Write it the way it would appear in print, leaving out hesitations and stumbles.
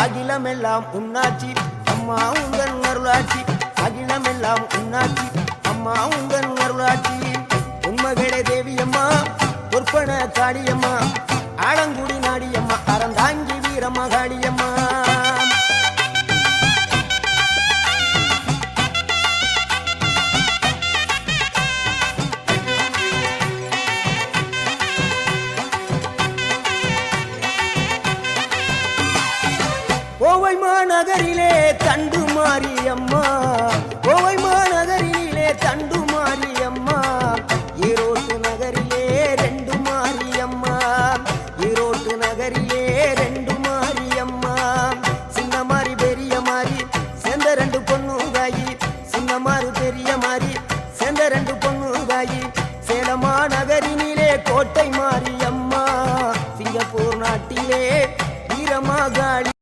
அகிலமெல்லாம் உன்னாட்சி அம்மா உந்தன் அருளாட்சி அகிலமெல்லாம் உன்னாட்சி அம்மா உந்தன் அருளாட்சி உண்மகளே தேவியம்மா பொற்பன காளியம்மா ஆலங்குடி நாடியம்மா அறந்தாங்கி வீரம்மா காளியம்மா கோவை மாநகரிலே தண்டு மாரியம்மா கோவை